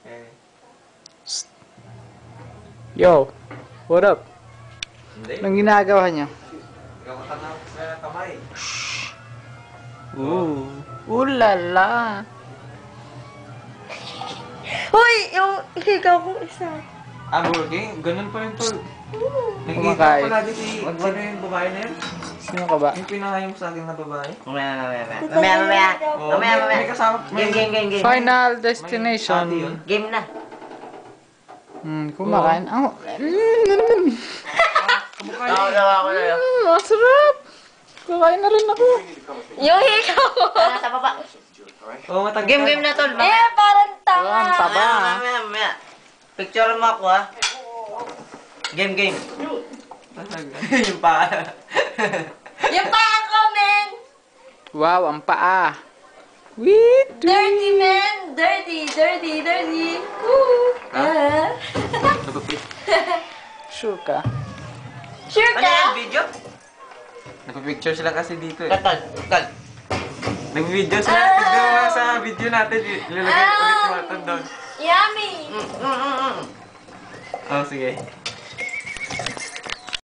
Eh. Yo, what up? Hindi. Anong ginagawa niyo? Ikaw matanap sa kamay. Ulala. Hoy! Yung higaw ko isa. Ah, Burger? Ganun pa rin tol. Nakikita Kumakain. ko lagi si... Sino yung babae na yun? Sino ka ba? Yung pinangayong sa akin na babae. Mamaya. Oh, may kasama. Game. Final Ate destination. yun. Game na. Kumakain. Ang... Tawa ko na yun. Masarap. Kakain na rin ako. Yung higaw ko. Sa baba. Oo, matagkad. Game na tol. Eh, parang tanga. Ang taba. Mamaya. Picture mo ako ha. Game. Yung pa. Yung paa ko, men! Wow, ang paa. Wait. Dirty, man! Dirty! Woo! Sure ka? Sure Ano ka? yan, video? Nagpipicture sila kasi dito eh. Katal. Nag-video sila. Tignan mo nga sa video natin. Ilalagay ulit yung button down. Yummy! Oh, sige.